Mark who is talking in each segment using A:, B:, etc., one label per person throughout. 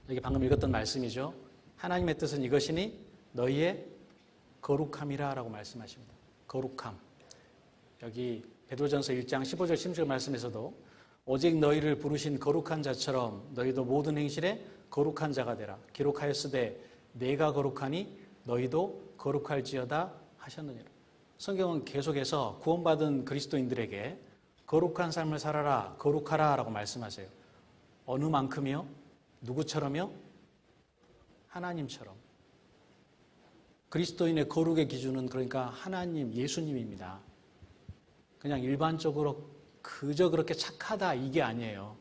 A: 여기 방금 읽었던 말씀이죠. 하나님의 뜻은 이것이니 너희의 거룩함이라 라고 말씀하십니다. 거룩함. 여기 베드로전서 1장 15절 16절 말씀에서도 오직 너희를 부르신 거룩한 자처럼 너희도 모든 행실에 거룩한 자가 되라. 기록하였으되 내가 거룩하니 너희도 거룩할지어다 하셨느니라. 성경은 계속해서 구원받은 그리스도인들에게 거룩한 삶을 살아라, 거룩하라 라고 말씀하세요. 어느 만큼이요? 누구처럼요? 하나님처럼. 그리스도인의 거룩의 기준은 그러니까 하나님, 예수님입니다. 그냥 일반적으로 그저 그렇게 착하다 이게 아니에요.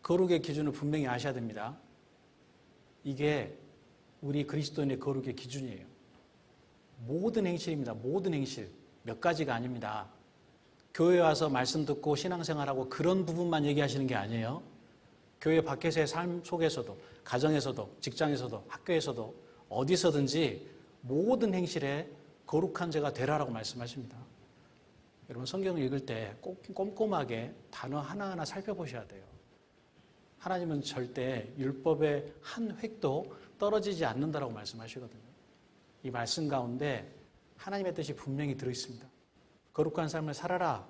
A: 거룩의 기준을 분명히 아셔야 됩니다. 이게 우리 그리스도인의 거룩의 기준이에요. 모든 행실입니다. 모든 행실. 몇 가지가 아닙니다. 교회 와서 말씀 듣고 신앙생활하고 그런 부분만 얘기하시는 게 아니에요. 교회 밖에서의 삶 속에서도, 가정에서도, 직장에서도, 학교에서도 어디서든지 모든 행실에 거룩한 자가 되라라고 말씀하십니다. 여러분 성경을 읽을 때 꼭 꼼꼼하게 단어 하나하나 살펴보셔야 돼요. 하나님은 절대 율법의 한 획도 떨어지지 않는다라고 말씀하시거든요. 이 말씀 가운데 하나님의 뜻이 분명히 들어있습니다. 거룩한 삶을 살아라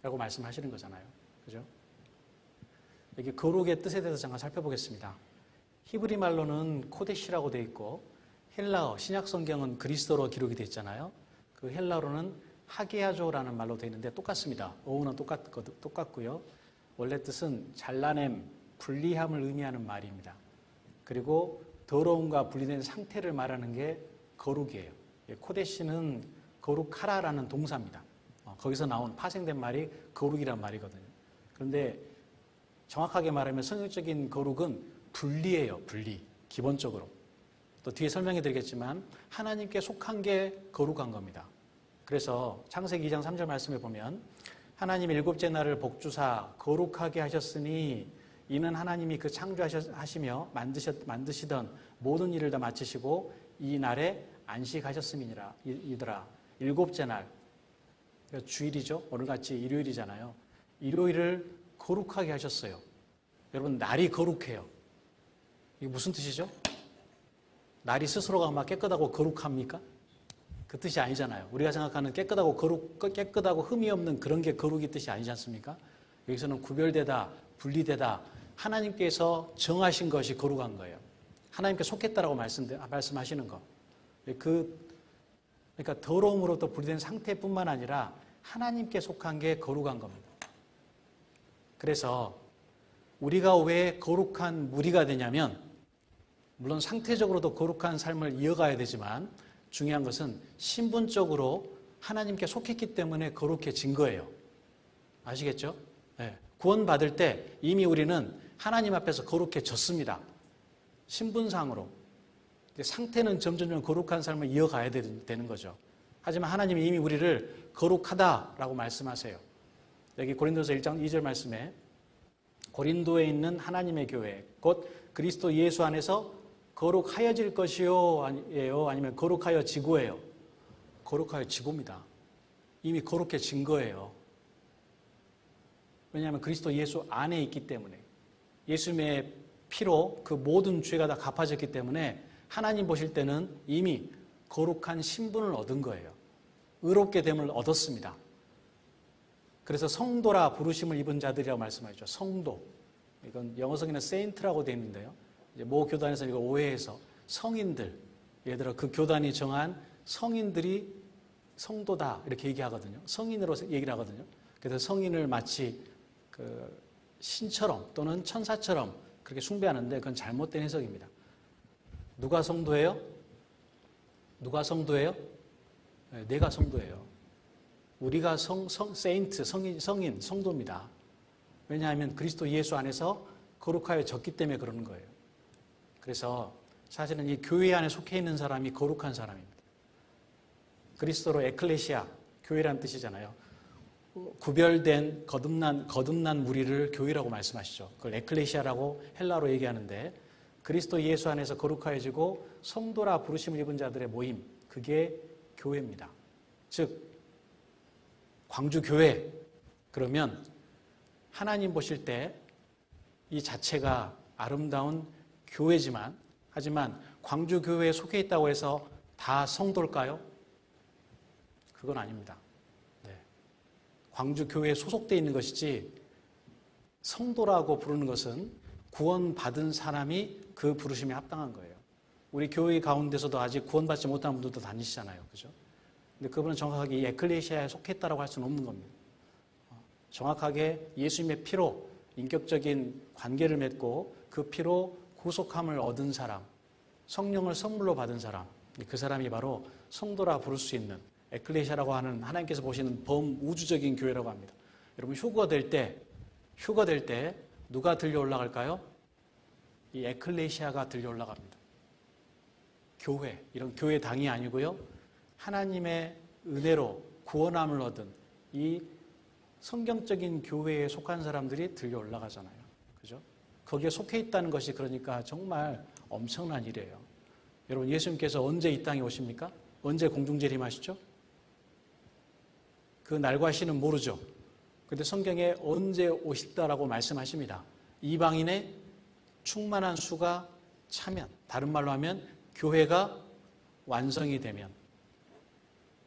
A: 라고 말씀하시는 거잖아요. 그죠? 여기 거룩의 뜻에 대해서 잠깐 살펴보겠습니다. 히브리 말로는 코데시라고 되어 있고 헬라어, 신약 성경은 그리스도로 기록이 되어 있잖아요. 그 헬라어로는 하게아조라는 말로 되어 있는데 똑같습니다. 어원은 똑같고요. 원래 뜻은 잘라냄, 분리함을 의미하는 말입니다. 그리고 더러움과 분리된 상태를 말하는 게 거룩이에요. 코데시는 거룩하라라는 동사입니다. 거기서 나온 파생된 말이 거룩이란 말이거든요. 그런데 정확하게 말하면 성경적인 거룩은 분리예요. 분리. 기본적으로. 또 뒤에 설명해 드리겠지만 하나님께 속한 게 거룩한 겁니다. 그래서 창세기 2장 3절 말씀에 보면 하나님 일곱째 날을 복주사 거룩하게 하셨으니 이는 하나님이 그 창조하시며 만드시던 모든 일을 다 마치시고 이 날에 안식하셨음이니라. 이더라. 일곱째 날. 주일이죠. 오늘같이 일요일이잖아요. 일요일을 거룩하게 하셨어요. 여러분 날이 거룩해요. 이게 무슨 뜻이죠? 날이 스스로가 막 깨끗하고 거룩합니까? 그 뜻이 아니잖아요. 우리가 생각하는 깨끗하고 흠이 없는 그런 게 거룩의 뜻이 아니지 않습니까? 여기서는 구별되다, 분리되다, 하나님께서 정하신 것이 거룩한 거예요. 하나님께 속했다라고 말씀하시는 거. 그러니까 더러움으로부터 분리된 상태뿐만 아니라 하나님께 속한 게 거룩한 겁니다. 그래서 우리가 왜 거룩한 무리가 되냐면 물론 상태적으로도 거룩한 삶을 이어가야 되지만 중요한 것은 신분적으로 하나님께 속했기 때문에 거룩해진 거예요. 아시겠죠? 네. 구원받을 때 이미 우리는 하나님 앞에서 거룩해졌습니다. 신분상으로. 상태는 점점 거룩한 삶을 이어가야 되는 거죠. 하지만 하나님이 이미 우리를 거룩하다라고 말씀하세요. 여기 고린도서 1장 2절 말씀에 고린도에 있는 하나님의 교회 곧 그리스도 예수 안에서 거룩하여질 것이요 아니면 거룩하여지고예요. 거룩하여지고입니다. 이미 거룩해진 거예요. 왜냐하면 그리스도 예수 안에 있기 때문에 예수님의 피로 그 모든 죄가 다 갚아졌기 때문에 하나님 보실 때는 이미 거룩한 신분을 얻은 거예요. 의롭게 됨을 얻었습니다. 그래서 성도라 부르심을 입은 자들이라고 말씀하셨죠. 성도. 이건 영어 성에는 saint라고 되어 있는데요. 이제 모 교단에서 이거 오해해서 성인들, 예를 들어 그 교단이 정한 성인들이 성도다 이렇게 얘기하거든요. 성인으로 얘기를 하거든요. 그래서 성인을 마치 그 신처럼 또는 천사처럼 그렇게 숭배하는데 그건 잘못된 해석입니다. 누가 성도예요? 누가 성도예요? 네, 내가 성도예요. 우리가 세인트, 성인, 성도입니다. 왜냐하면 그리스도 예수 안에서 거룩하여졌기 때문에 그러는 거예요. 그래서 사실은 이 교회 안에 속해 있는 사람이 거룩한 사람입니다. 그리스도로 에클레시아, 교회라는 뜻이잖아요. 구별된 거듭난 무리를 교회라고 말씀하시죠. 그걸 에클레시아라고 헬라어로 얘기하는데 그리스도 예수 안에서 거룩하여지고 성도라 부르심을 입은 자들의 모임, 그게 교회입니다. 즉 광주교회 그러면 하나님 보실 때 이 자체가 아름다운 교회지만, 하지만 광주교회에 속해 있다고 해서 다 성도일까요? 그건 아닙니다. 네. 광주교회에 소속되어 있는 것이지, 성도라고 부르는 것은 구원받은 사람이 그 부르심에 합당한 거예요. 우리 교회 가운데서도 아직 구원받지 못한 분들도 다니시잖아요. 그죠? 근데 그분은 정확하게 이 에클레시아에 속했다라고 할 수는 없는 겁니다. 정확하게 예수님의 피로 인격적인 관계를 맺고 그 피로 구속함을 얻은 사람, 성령을 선물로 받은 사람, 그 사람이 바로 성도라 부를 수 있는 에클레시아라고 하는 하나님께서 보시는 범우주적인 교회라고 합니다. 여러분 휴거 될 때 누가 들려 올라갈까요? 이 에클레시아가 들려 올라갑니다. 교회, 이런 교회당이 아니고요. 하나님의 은혜로 구원함을 얻은 이 성경적인 교회에 속한 사람들이 들려 올라가잖아요. 그죠? 거기에 속해 있다는 것이 그러니까 정말 엄청난 일이에요. 여러분 예수님께서 언제 이 땅에 오십니까? 언제 공중재림하시죠? 그 날과 시는 모르죠. 그런데 성경에 언제 오실다라고 말씀하십니다. 이방인의 충만한 수가 차면, 다른 말로 하면 교회가 완성이 되면,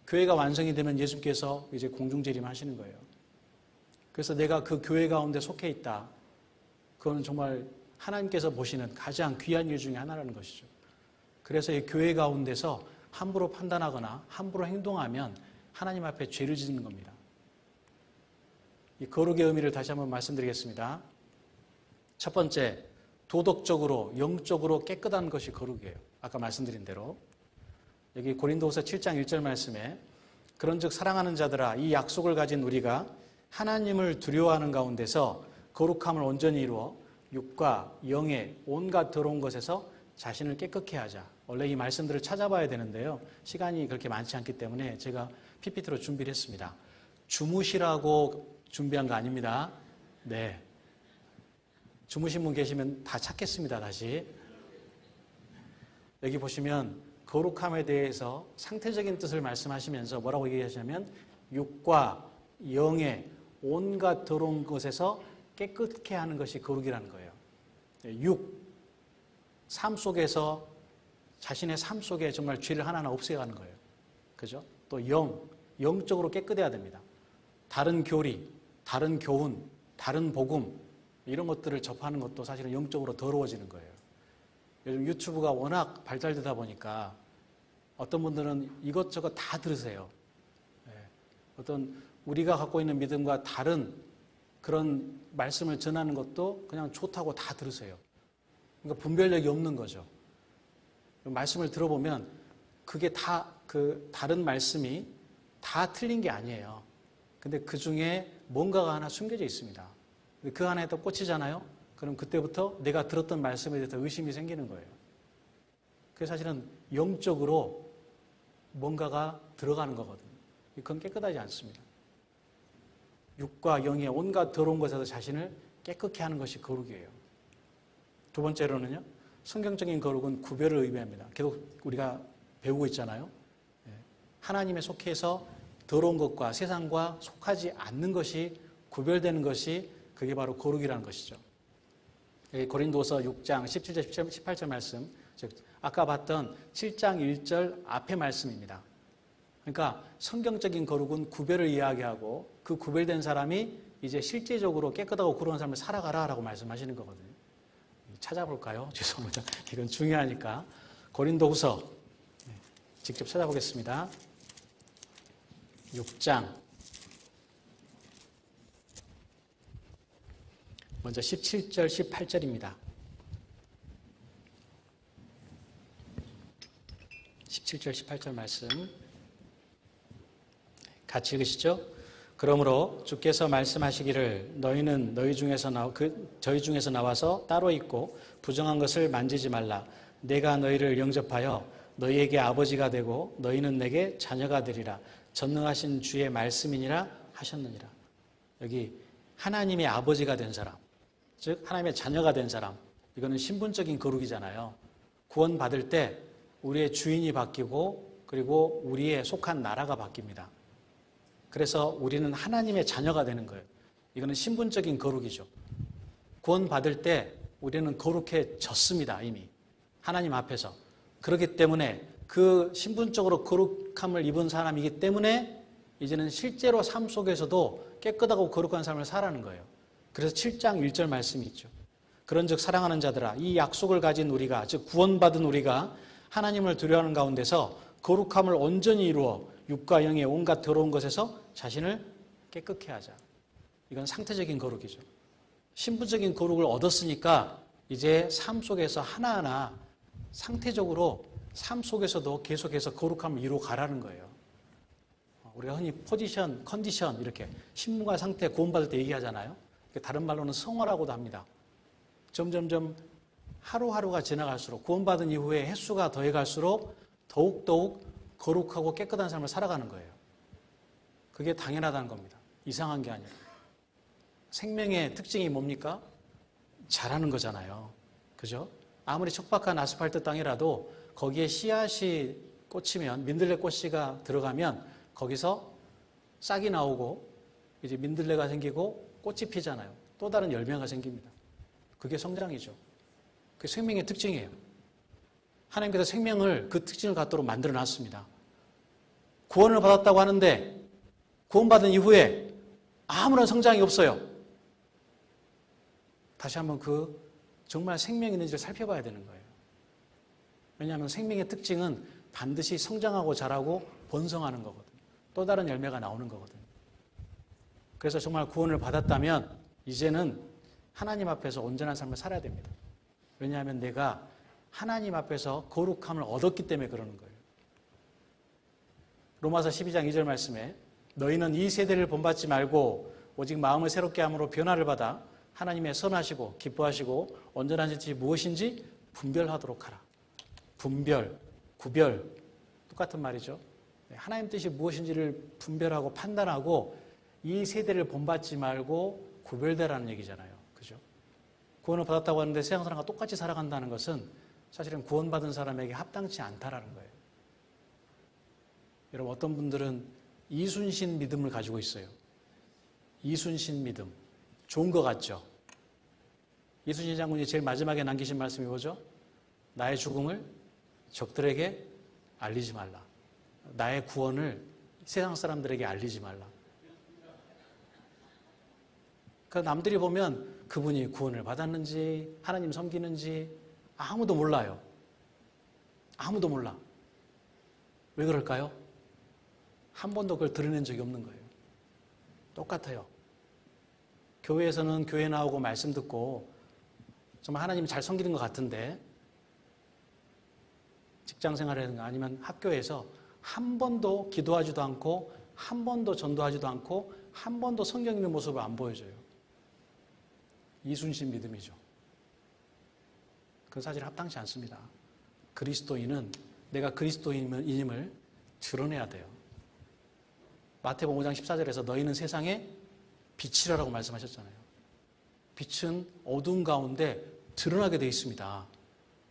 A: 교회가 완성이 되면 예수님께서 이제 공중재림하시는 거예요. 그래서 내가 그 교회 가운데 속해 있다. 그건 정말 하나님께서 보시는 가장 귀한 일 중에 하나라는 것이죠. 그래서 이 교회 가운데서 함부로 판단하거나 함부로 행동하면 하나님 앞에 죄를 짓는 겁니다. 이 거룩의 의미를 다시 한번 말씀드리겠습니다. 첫 번째, 도덕적으로, 영적으로 깨끗한 것이 거룩이에요. 아까 말씀드린 대로. 여기 고린도후서 7장 1절 말씀에 그런즉 사랑하는 자들아 이 약속을 가진 우리가 하나님을 두려워하는 가운데서 거룩함을 온전히 이루어 육과 영의 온갖 더러운 것에서 자신을 깨끗게 하자. 원래 이 말씀들을 찾아봐야 되는데요. 시간이 그렇게 많지 않기 때문에 제가 PPT로 준비를 했습니다. 주무시라고 준비한 거 아닙니다. 네. 주무신 분 계시면 다 찾겠습니다. 다시. 여기 보시면 거룩함에 대해서 상태적인 뜻을 말씀하시면서 뭐라고 얘기하시냐면 육과 영의 온갖 더러운 것에서 깨끗게 하는 것이 거룩이라는 거예요. 육, 삶 속에서 자신의 삶 속에 정말 죄를 하나하나 없애가는 거예요. 그죠? 또 영적으로 깨끗해야 됩니다. 다른 교리, 다른 교훈, 다른 복음 이런 것들을 접하는 것도 사실은 영적으로 더러워지는 거예요. 요즘 유튜브가 워낙 발달되다 보니까 어떤 분들은 이것저것 다 들으세요. 어떤 우리가 갖고 있는 믿음과 다른 그런 말씀을 전하는 것도 그냥 좋다고 다 들으세요. 그러니까 분별력이 없는 거죠. 말씀을 들어보면 그게 다 그 다른 말씀이 다 틀린 게 아니에요. 근데 그 중에 뭔가가 하나 숨겨져 있습니다. 그 하나에 또 꽂히잖아요. 그럼 그때부터 내가 들었던 말씀에 대해서 의심이 생기는 거예요. 그래서 사실은 영적으로 뭔가가 들어가는 거거든요. 그건 깨끗하지 않습니다. 육과 영의 온갖 더러운 것에서 자신을 깨끗게 하는 것이 거룩이에요. 두 번째로는요. 성경적인 거룩은 구별을 의미합니다. 계속 우리가 배우고 있잖아요. 하나님에 속해서 더러운 것과 세상과 속하지 않는 것이 구별되는 것이 그게 바로 거룩이라는 것이죠. 고린도서 6장 17절, 18절 말씀, 즉 아까 봤던 7장 1절 앞의 말씀입니다. 그러니까 성경적인 거룩은 구별을 이야기하고 그 구별된 사람이 이제 실제적으로 깨끗하고 거룩한 삶을 살아가라라고 말씀하시는 거거든요. 찾아볼까요? 죄송합니다. 이건 중요하니까. 고린도후서 직접 찾아보겠습니다. 6장 먼저 17절, 18절입니다. 17절, 18절 말씀 같이 읽으시죠? 그러므로 주께서 말씀하시기를 너희는 저희 중에서 나와서 따로 있고 부정한 것을 만지지 말라. 내가 너희를 영접하여 너희에게 아버지가 되고 너희는 내게 자녀가 되리라. 전능하신 주의 말씀이니라 하셨느니라. 여기 하나님의 아버지가 된 사람, 즉 하나님의 자녀가 된 사람, 이거는 신분적인 거룩이잖아요. 구원받을 때 우리의 주인이 바뀌고 그리고 우리의 속한 나라가 바뀝니다. 그래서 우리는 하나님의 자녀가 되는 거예요. 이거는 신분적인 거룩이죠. 구원받을 때 우리는 거룩해졌습니다. 이미 하나님 앞에서. 그렇기 때문에 그 신분적으로 거룩함을 입은 사람이기 때문에 이제는 실제로 삶 속에서도 깨끗하고 거룩한 삶을 살아가는 거예요. 그래서 7장 1절 말씀이 있죠. 그런즉 사랑하는 자들아 이 약속을 가진 우리가 즉 구원받은 우리가 하나님을 두려워하는 가운데서 거룩함을 온전히 이루어 육과 영의 온갖 더러운 것에서 자신을 깨끗게 하자. 이건 상태적인 거룩이죠. 신분적인 거룩을 얻었으니까 이제 삶 속에서 하나하나 상태적으로 삶 속에서도 계속해서 거룩함을 이루어 가라는 거예요. 우리가 흔히 포지션, 컨디션 이렇게 신분과 상태 구원받을 때 얘기하잖아요. 다른 말로는 성화라고도 합니다. 점점점 하루하루가 지나갈수록 구원받은 이후에 횟수가 더해갈수록 더욱더욱 거룩하고 깨끗한 삶을 살아가는 거예요. 그게 당연하다는 겁니다. 이상한 게 아니라. 생명의 특징이 뭡니까? 자라는 거잖아요. 그죠? 아무리 척박한 아스팔트 땅이라도 거기에 씨앗이 꽂히면 민들레 꽃씨가 들어가면 거기서 싹이 나오고 이제 민들레가 생기고 꽃이 피잖아요. 또 다른 열매가 생깁니다. 그게 성장이죠. 그게 생명의 특징이에요. 하나님께서 생명을 그 특징을 갖도록 만들어 놨습니다. 구원을 받았다고 하는데 구원받은 이후에 아무런 성장이 없어요. 다시 한번 그 정말 생명이 있는지를 살펴봐야 되는 거예요. 왜냐하면 생명의 특징은 반드시 성장하고 자라고 번성하는 거거든요. 또 다른 열매가 나오는 거거든요. 그래서 정말 구원을 받았다면 이제는 하나님 앞에서 온전한 삶을 살아야 됩니다. 왜냐하면 내가 하나님 앞에서 거룩함을 얻었기 때문에 그러는 거예요. 로마서 12장 2절 말씀에 너희는 이 세대를 본받지 말고 오직 마음을 새롭게 함으로 변화를 받아 하나님의 선하시고 기뻐하시고 온전한 뜻이 무엇인지 분별하도록 하라. 분별, 구별 똑같은 말이죠. 하나님 뜻이 무엇인지를 분별하고 판단하고 이 세대를 본받지 말고 구별되라는 얘기잖아요. 그죠? 구원을 받았다고 하는데 세상 사람과 똑같이 살아간다는 것은 사실은 구원받은 사람에게 합당치 않다라는 거예요. 여러분 어떤 분들은 이순신 믿음을 가지고 있어요. 이순신 믿음. 좋은 것 같죠? 이순신 장군이 제일 마지막에 남기신 말씀이 뭐죠? 나의 죽음을 적들에게 알리지 말라. 나의 구원을 세상 사람들에게 알리지 말라. 그러니까 남들이 보면 그분이 구원을 받았는지 하나님 섬기는지 아무도 몰라요. 아무도 몰라. 왜 그럴까요? 한 번도 그걸 드러낸 적이 없는 거예요. 똑같아요. 교회에서는 교회 나오고 말씀 듣고 정말 하나님 잘 섬기는 것 같은데 직장 생활이라든가 아니면 학교에서 한 번도 기도하지도 않고 한 번도 전도하지도 않고 한 번도 성경 읽는 모습을 안 보여줘요. 이순신 믿음이죠. 그건 사실 합당치 않습니다. 그리스도인은 내가 그리스도인임을 드러내야 돼요. 마태복음 5장 14절에서 너희는 세상의 빛이라고 말씀하셨잖아요. 빛은 어두운 가운데 드러나게 되어 있습니다.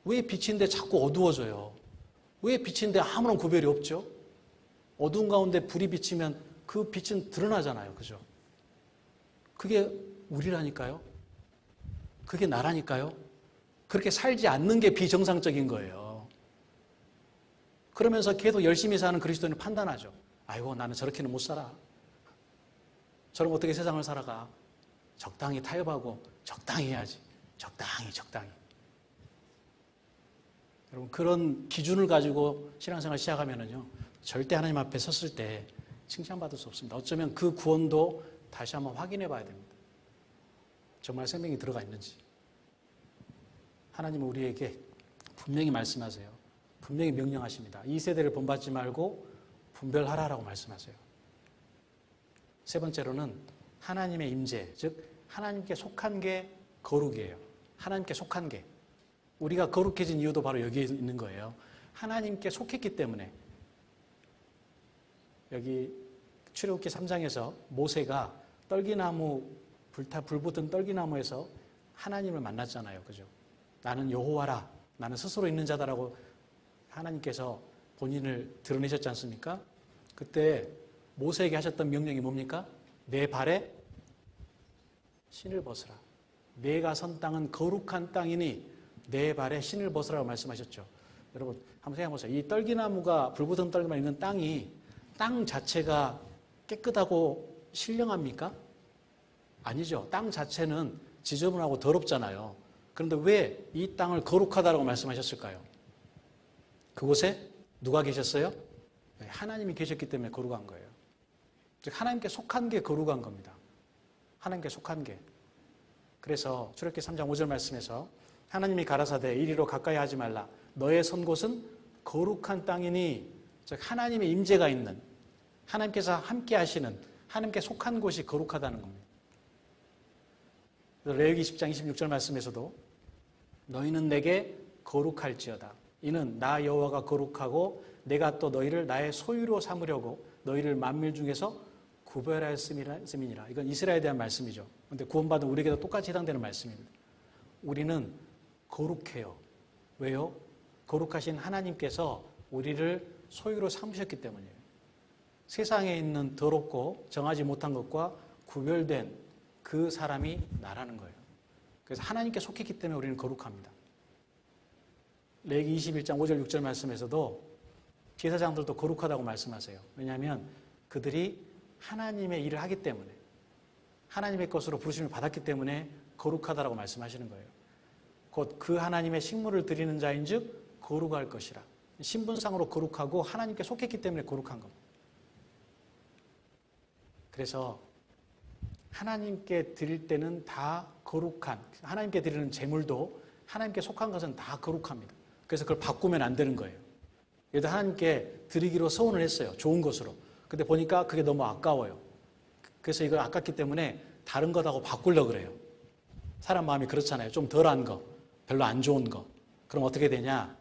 A: 왜 빛인데 자꾸 어두워져요? 왜 빛인데 아무런 구별이 없죠? 어두운 가운데 불이 비치면 그 빛은 드러나잖아요. 그죠? 그게 우리라니까요. 그게 나라니까요. 그렇게 살지 않는 게 비정상적인 거예요. 그러면서 계속 열심히 사는 그리스도인을 판단하죠. 아이고 나는 저렇게는 못 살아. 저럼 어떻게 세상을 살아가? 적당히 타협하고 적당히 해야지. 적당히. 여러분 그런 기준을 가지고 신앙생활 시작하면은요 절대 하나님 앞에 섰을 때 칭찬받을 수 없습니다. 어쩌면 그 구원도 다시 한번 확인해 봐야 됩니다. 정말 생명이 들어가 있는지. 하나님은 우리에게 분명히 말씀하세요. 분명히 명령하십니다. 이 세대를 본받지 말고 분별하라라고 말씀하세요. 세 번째로는 하나님의 임재, 즉 하나님께 속한 게 거룩이에요. 하나님께 속한 게. 우리가 거룩해진 이유도 바로 여기에 있는 거예요. 하나님께 속했기 때문에. 여기 출애굽기 3장에서 모세가 떨기나무, 불 붙은 떨기나무에서 하나님을 만났잖아요. 그죠? 나는 여호와라. 나는 스스로 있는 자다라고 하나님께서 본인을 드러내셨지 않습니까? 그때 모세에게 하셨던 명령이 뭡니까? 내 발에 신을 벗으라. 내가 선 땅은 거룩한 땅이니 내 발에 신을 벗으라고 말씀하셨죠. 여러분 한번 생각해보세요. 이 떨기나무가 불붙은 떨기만 있는 땅이 땅 자체가 깨끗하고 신령합니까? 아니죠. 땅 자체는 지저분하고 더럽잖아요. 그런데 왜 이 땅을 거룩하다고 말씀하셨을까요? 그곳에 누가 계셨어요? 하나님이 계셨기 때문에 거룩한 거예요. 즉 하나님께 속한 게 거룩한 겁니다. 하나님께 속한 게. 그래서 출애굽기 3장 5절 말씀에서 하나님이 가라사대 이리로 가까이 하지 말라. 너의 선 곳은 거룩한 땅이니, 즉 하나님의 임재가 있는, 하나님께서 함께 하시는, 하나님께 속한 곳이 거룩하다는 겁니다. 레위기 10장 26절 말씀에서도 너희는 내게 거룩할지어다. 이는 나 여호와가 거룩하고 내가 또 너희를 나의 소유로 삼으려고 너희를 만민 중에서 구별하였음이니라. 이건 이스라엘에 대한 말씀이죠. 그런데 구원받은 우리에게도 똑같이 해당되는 말씀입니다. 우리는 거룩해요. 왜요? 거룩하신 하나님께서 우리를 소유로 삼으셨기 때문이에요. 세상에 있는 더럽고 정하지 못한 것과 구별된 그 사람이 나라는 거예요. 그래서 하나님께 속했기 때문에 우리는 거룩합니다. 레위기 21장 5절 6절 말씀에서도 제사장들도 거룩하다고 말씀하세요. 왜냐하면 그들이 하나님의 일을 하기 때문에, 하나님의 것으로 부르심을 받았기 때문에 거룩하다라고 말씀하시는 거예요. 곧 그 하나님의 식물을 드리는 자인 즉 거룩할 것이라. 신분상으로 거룩하고 하나님께 속했기 때문에 거룩한 겁니다. 그래서 하나님께 드릴 때는 다 거룩한, 하나님께 드리는 제물도 하나님께 속한 것은 다 거룩합니다. 그래서 그걸 바꾸면 안 되는 거예요. 얘도 하나님께 드리기로 서원을 했어요. 좋은 것으로. 근데 보니까 그게 너무 아까워요. 그래서 이걸 아깝기 때문에 다른 것하고 바꾸려고 그래요. 사람 마음이 그렇잖아요. 좀 덜한 거, 별로 안 좋은 거. 그럼 어떻게 되냐?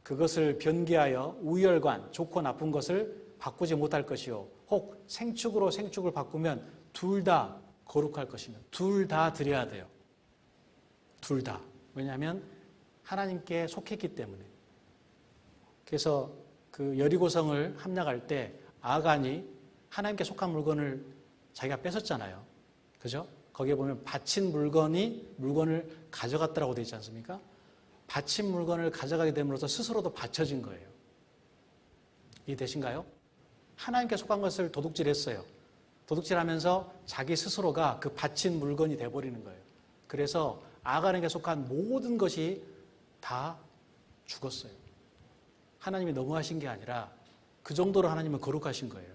A: 그것을 변기하여 우열관, 좋고 나쁜 것을 바꾸지 못할 것이요. 혹 생축으로 생축을 바꾸면 둘 다 거룩할 것이며 둘 다 드려야 돼요. 둘 다. 왜냐하면 하나님께 속했기 때문에. 그래서 그 여리고성을 함락할 때 아간이 하나님께 속한 물건을 자기가 뺏었잖아요. 그죠? 거기에 보면 바친 물건을 가져갔다라고 되어 있지 않습니까? 바친 물건을 가져가게 됨으로써 스스로도 바쳐진 거예요. 이해되신가요? 하나님께 속한 것을 도둑질했어요. 도둑질하면서 자기 스스로가 그 바친 물건이 돼버리는 거예요. 그래서 아간에게 속한 모든 것이 다 죽었어요. 하나님이 너무하신 게 아니라 그 정도로 하나님은 거룩하신 거예요.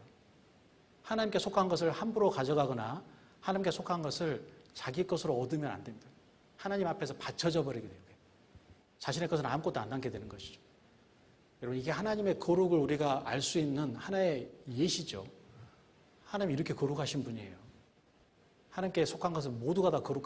A: 하나님께 속한 것을 함부로 가져가거나 하나님께 속한 것을 자기 것으로 얻으면 안 됩니다. 하나님 앞에서 바쳐져 버리게 돼요. 자신의 것은 아무것도 안 남게 되는 것이죠. 여러분, 이게 하나님의 거룩을 우리가 알 수 있는 하나의 예시죠. 하나님이 이렇게 거룩하신 분이에요. 하나님께 속한 것은 모두가 다 거룩한